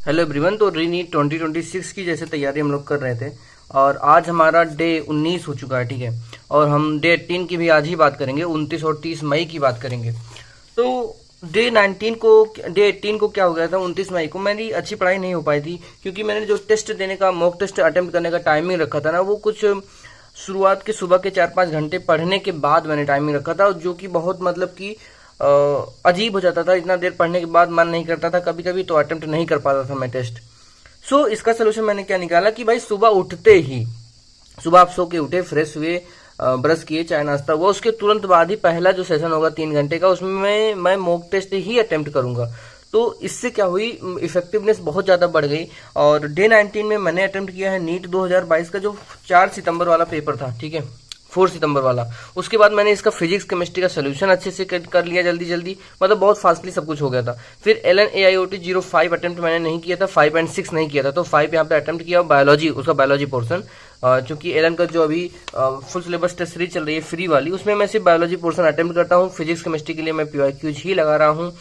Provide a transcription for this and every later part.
Hello everyone. तो रीनीट 2026 की जैसे तैयारी हम लोग कर रहे थे और आज हमारा डे 19 हो चुका है, ठीक है। और हम डे 18 की भी आज ही बात करेंगे, 29 और 30 मई की बात करेंगे। तो डे 18 को क्या हो गया था, 29 मई को मेरी अच्छी पढ़ाई नहीं हो पाई थी क्योंकि मैंने जो टेस्ट देने का, मॉक टेस्ट अटेम्प्ट करने का टाइमिंग रखा था ना, वो कुछ शुरुआत के सुबह के 4-5 घंटे पढ़ने के बाद मैंने टाइमिंग रखा था, जो कि बहुत मतलब कि अजीब हो जाता था। इतना देर पढ़ने के बाद मन नहीं करता था कभी कभी, तो अटेम्प्ट नहीं कर पाता था मैं टेस्ट। सो इसका सोल्यूशन मैंने क्या निकाला कि भाई सुबह उठते ही, सुबह आप सो के उठे, फ्रेश हुए, ब्रश किए, चाय नाश्ता हुआ, उसके तुरंत बाद ही पहला जो सेशन होगा 3 घंटे का, उसमें मैं मॉक टेस्ट ही अटेम्प्ट करूंगा। तो इससे क्या हुई, इफेक्टिवनेस बहुत ज़्यादा बढ़ गई। और डे 19 में मैंने अटेम्प्ट किया है नीट 2022 का जो 4 सितंबर वाला पेपर था, ठीक है, 4 सितंबर वाला। उसके बाद मैंने इसका फिजिक्स केमिस्ट्री का सोल्यूशन अच्छे से कर लिया, जल्दी जल्दी, मतलब बहुत फास्टली सब कुछ हो गया था। फिर LN AIOT 05 अटेम्प्ट मैंने नहीं किया था, 5 एंड 6 नहीं किया था, तो 5 यहाँ पे अटेम्प्ट किया। बायोलॉजी, उसका बायोलॉजी पोर्सन, चूंकि एलन का जो अभी फुल सिलेबस टेस्ट सीरीज चल रही है फ्री वाली, उसमें मैं सिर्फ बायोलॉजी पोर्सन अटेम्प्ट करता हूँ। फिजिक्स केमिस्ट्री के लिए मैं PYQs ही लगा रहा हूँ।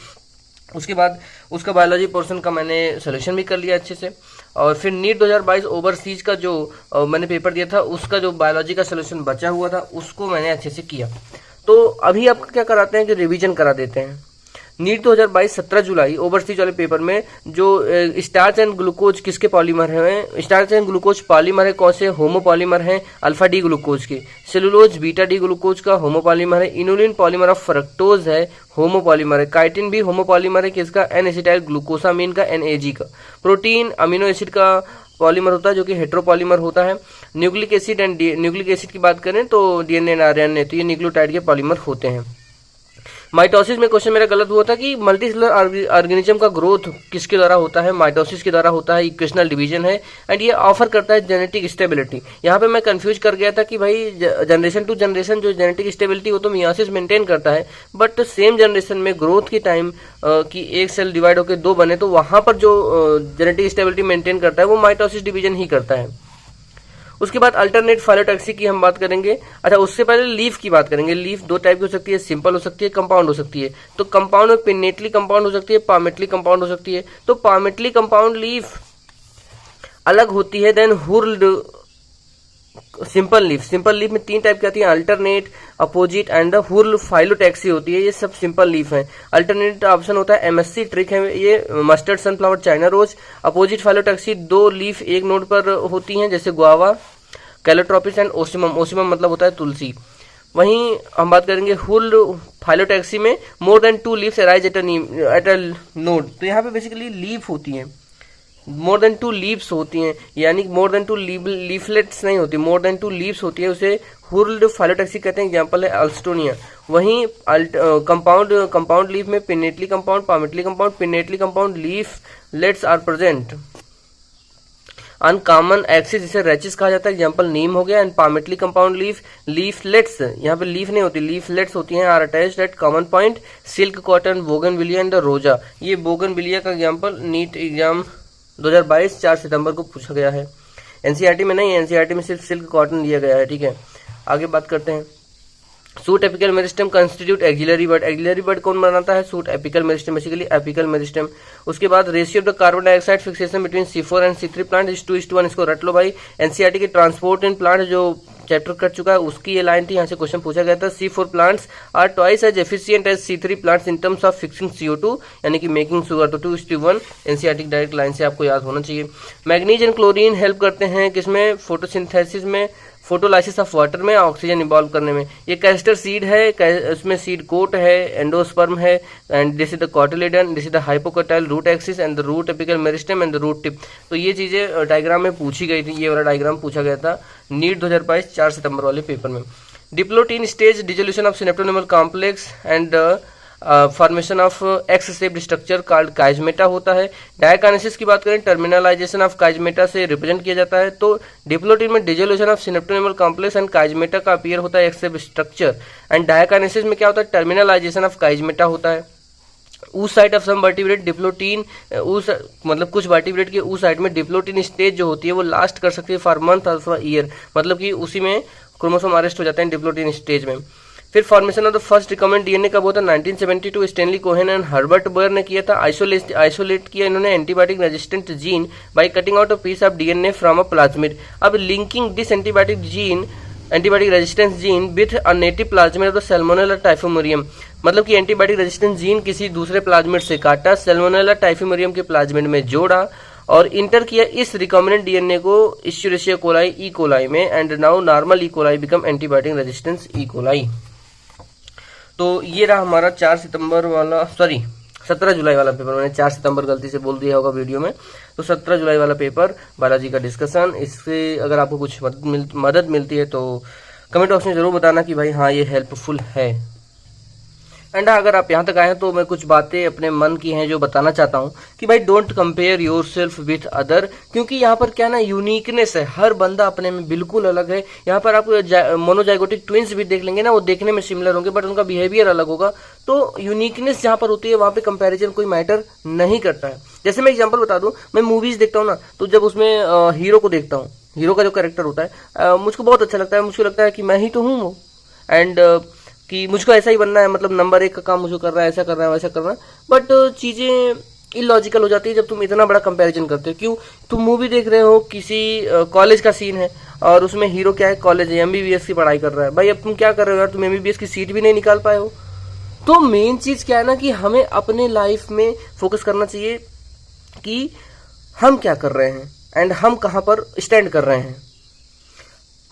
उसके बाद उसका बायोलॉजी पोर्शन का मैंने सोल्यूशन भी कर लिया अच्छे से। और फिर नीट 2022 ओवरसीज का जो मैंने पेपर दिया था, उसका जो बायोलॉजी का सोल्यूशन बचा हुआ था, उसको मैंने अच्छे से किया। तो अभी आप क्या कराते हैं कि रिवीजन करा देते हैं। नीट 2022 17 जुलाई ओवरसीज वाले पेपर में जो स्टार्च एंड ग्लूकोज किसके पॉलीमर हैं, स्टार्च एंड ग्लूकोज पॉलीमर है, कौन से होमोपॉलीमर हैं, अल्फा डी ग्लूकोज के। सेलुलोज बीटा डी ग्लूकोज का होमोपॉलीमर है। इनुलिन पॉलीमर ऑफ फ्रक्टोज है, होमोपॉलीमर है। काइटिन भी होमोपॉलीमर है, किसका, एन एसिटाइल ग्लूकोसामीन का, NAG का। प्रोटीन अमीनो एसिड का पॉलीमर होता है जो कि हेट्रोपॉलीमर होता है। Nucleic acid and nucleic acid की बात करें तो DNA एंड RNA, तो ये न्यूक्लियोटाइड के पॉलीमर होते हैं। माइटोसिस में क्वेश्चन मेरा गलत हुआ था कि मल्टीसेलुलर ऑर्गेनिज्म का ग्रोथ किसके द्वारा होता है, माइटोसिस के द्वारा होता है, इक्वेशनल डिवीजन है, एंड ये ऑफर करता है जेनेटिक स्टेबिलिटी। यहाँ पे मैं कंफ्यूज कर गया था कि भाई जनरेशन टू जनरेशन जो जेनेटिक स्टेबिलिटी वो तो मियासिस मेंटेन करता है, बट सेम जनरेशन में ग्रोथ के टाइम कि एक सेल डिवाइड होकर 2 बने, तो वहां पर जो जेनेटिक स्टेबिलिटी मेंटेन करता है वो माइटोसिस डिवीजन ही करता है। उसके बाद अल्टरनेट फाइलोटैक्सी की हम बात करेंगे। अच्छा, उससे पहले लीफ की बात करेंगे। लीफ 2 टाइप की हो सकती है, सिंपल हो सकती है, कंपाउंड हो सकती है। तो कंपाउंड में पिनेटली कंपाउंड हो सकती है, पामेटली कंपाउंड हो सकती है। तो पामेटली कंपाउंड लीफ अलग होती है then whorled simple leaf. Simple leaf में 3 टाइप की आती है, alternate, opposite and whorl phyllotaxy होती है। ये सब सिंपल लीफ है। अल्टरनेट ऑप्शन होता है MSC ट्रिक है, ये mustard, sunflower, China rose. Opposite phyllotaxy 2 leaf एक नोड पर होती हैं, जैसे guava, Calotropis and Ocimum. Ocimum मतलब होता है तुलसी। वहीं हम बात करेंगे हुर्ल फाइलोटैक्सी में more than 2 leaves arise at a node. तो यहाँ पे बेसिकली लीफ होती है, मोर देन 2 लीव्स होती हैं, यानी मोर देन 2 लीफलेट्स नहीं होती, मोर देन 2 लीव्स होती है, उसे हुर्ल्ड फाइलोटैक्सी कहते हैं। एग्जांपल है अल्स्टोनिया। वहीं कंपाउंड लीफ में pinnately compound, palmately compound, pinnately compound leaflets are present. Uncommon axis जिसे रेचिस कहा जाता है, एग्जांपल नीम हो गया। एंड पामेटली कंपाउंड लीफलेट्स, यहाँ पे लीफ नहीं होती, लीफलेट्स होती हैं, are attached at common point. Silk cotton, bougainvillea and rosa. ये बोगनविलिया का एग्जांपल नीट एग्जाम 2022 4 सितंबर को पूछा गया है। NCERT में नहीं, NCERT में सिर्फ सिल्क कॉटन लिया गया है, ठीक है। आगे बात करते हैं। Suit apical meristem constitute axillary bud. Axillary bud कौन बनाता है, suit apical meristem, basically apical meristem. उसके बाद ratio of the carbon dioxide fixation between C4 and C3 plant is 2:1। इसको रट लो भाई। NCERT के ट्रांसपोर्ट इन प्लांट जो चैप्टर कर चुका है, उसकी ये लाइन थी, यहाँ से क्वेश्चन पूछा गया था। C4 plants are twice as efficient as C3 plants in terms of fixing CO2, यानी कि मेकिंग शुगर। तो 2:1 NCERT की डायरेक्ट लाइन से आपको याद होना चाहिए। मैग्नीज एंड क्लोरीन हेल्प करते हैं किसमें, फोटोसिंथेसिस में, फोटोलाइसिस ऑफ वाटर में, ऑक्सीजन इवॉल्व करने में। ये कैस्टर सीड है, उसमें सीड कोट है, एंडोस्पर्म है, and this is the cotyledon, this is the hypocotyl root axis and the root apical meristem and the root tip. तो ये चीजें डायग्राम में पूछी गई थी, ये वाला डायग्राम पूछा गया था नीट 2022 4 सितंबर वाले पेपर में। Diplotene stage dissolution of synaptonemal complex and formation of X shaped structure called chiasmata होता है। डायकाइनेसिस की बात करें, टर्मिनलाइजेशन ऑफ काइजमेटा से रिप्रेजेंट किया जाता है। तो डिप्लोटीन में dissolution of synaptonemal complex and chiasmata का अपीयर होता है X shaped structure. And diakinesis में क्या होता है, टर्मिनलाइजेशन ऑफ काइजमेटा होता है। उस side of some vertebrate diplotene, उस मतलब कुछ वर्टिब्रेट के उस साइड में डिप्लोटीन स्टेज जो होती है वो लास्ट कर सकती है फॉर मंथ अथवा ईयर, मतलब कि उसी में क्रोमोसोम अरेस्ट हो जाते हैं डिप्लोटीन स्टेज में। फिर formation of the first recombinant DNA कब होता है? 1972 Stanley Cohen and Herbert Boyer ने किया था। आइसोलेट किया इन्होंने antibiotic resistant gene by cutting out a piece of DNA from a plasmid. अब linking this antibiotic resistance gene with a native plasmid of the Salmonella typhimurium, मतलब कि antibiotic resistance gene किसी दूसरे प्लाज्मिड से काटा, Salmonella टाइफोमोरियम के plasmid में जोड़ा और इंटर किया इस रिकॉम्बिनेंट डीएनए को इश्चुरेशिया कोलाई ई कोलाई में, and now normal E coli become antibiotic resistance E coli. तो ये रहा हमारा 17 जुलाई वाला पेपर। मैंने 4 सितंबर गलती से बोल दिया होगा वीडियो में, तो 17 जुलाई वाला पेपर बायोलॉजी का डिस्कशन। इससे अगर आपको कुछ मदद मिलती है तो कमेंट बॉक्स में जरूर बताना कि भाई हाँ ये हेल्पफुल है। एंड अगर आप यहाँ तक आए हैं तो मैं कुछ बातें अपने मन की हैं जो बताना चाहता हूँ कि भाई don't compare your self with other, क्योंकि यहाँ पर क्या ना यूनिकनेस है, हर बंदा अपने में बिल्कुल अलग है। यहाँ पर आप मोनोजाइगोटिक ट्विंस भी देख लेंगे ना, वो देखने में सिमिलर होंगे बट उनका बिहेवियर अलग होगा। तो यूनिकनेस जहाँ पर होती है वहाँ पे कंपेरिजन कोई मैटर नहीं करता है। जैसे मैं एग्जाम्पल बता दूँ, मैं मूवीज देखता हूँ ना, तो जब उसमें हीरो को देखता हूँ, हीरो का जो कैरेक्टर होता है मुझको बहुत अच्छा लगता है, मुझको लगता है कि मैं ही तो हूँ वो, एंड कि मुझको ऐसा ही बनना है, मतलब नंबर 1 का काम मुझको कर रहा है, ऐसा कर रहा है, वैसा कर रहा है। बट चीज़ें इलॉजिकल हो जाती है जब तुम इतना बड़ा कंपैरिजन करते हो। क्यों? तुम मूवी देख रहे हो, किसी कॉलेज का सीन है और उसमें हीरो क्या है, कॉलेज है, एमबीबीएस की पढ़ाई कर रहा है। भाई अब तुम क्या कर रहे हो यार, तुम एमबीबीएस की सीट भी नहीं निकाल पाए हो। तो मेन चीज़ क्या है ना कि हमें अपने लाइफ में फोकस करना चाहिए कि हम क्या कर रहे हैं एंड हम कहाँ पर स्टैंड कर रहे हैं।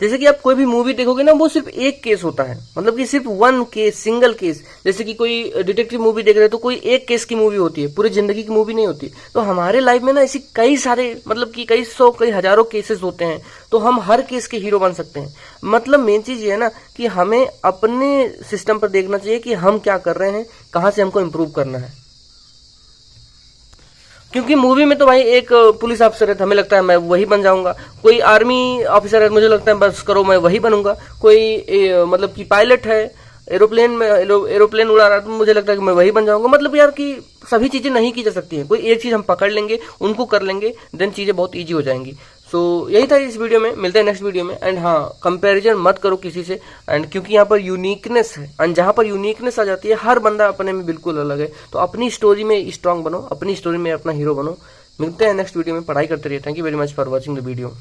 जैसे कि आप कोई भी मूवी देखोगे ना, वो सिर्फ एक केस होता है, मतलब कि सिर्फ वन केस, सिंगल केस। जैसे कि कोई डिटेक्टिव मूवी देख रहे हो तो कोई एक केस की मूवी होती है, पूरी जिंदगी की मूवी नहीं होती। तो हमारे लाइफ में ना ऐसी कई सारे, मतलब कि कई सौ कई हजारों केसेस होते हैं, तो हम हर केस के हीरो बन सकते हैं। मतलब मेन चीज ये है ना कि हमें अपने सिस्टम पर देखना चाहिए कि हम क्या कर रहे हैं, कहाँ से हमको इम्प्रूव करना है। क्योंकि मूवी में तो भाई एक पुलिस ऑफिसर है, हमें लगता है मैं वही बन जाऊंगा। कोई आर्मी ऑफिसर है, मुझे लगता है बस करो मैं वही बनूंगा। कोई मतलब कि पायलट है, एरोप्लेन में एरोप्लेन उड़ा रहा है, तो मुझे लगता है कि मैं वही बन जाऊंगा। मतलब यार कि सभी चीजें नहीं की जा सकती हैं, कोई एक चीज हम पकड़ लेंगे, उनको कर लेंगे, देन चीजें बहुत ईजी हो जाएंगी। सो यही था इस वीडियो में, मिलते हैं नेक्स्ट वीडियो में। एंड हाँ, कंपैरिजन मत करो किसी से, एंड क्योंकि यहाँ पर यूनिकनेस है, एंड जहाँ पर यूनिकनेस आ जाती है, हर बंदा अपने में बिल्कुल अलग है। तो अपनी स्टोरी में स्ट्रांग बनो, अपनी स्टोरी में अपना हीरो बनो। मिलते हैं नेक्स्ट वीडियो में, पढ़ाई करते रहिए। Thank you very much for watching the video.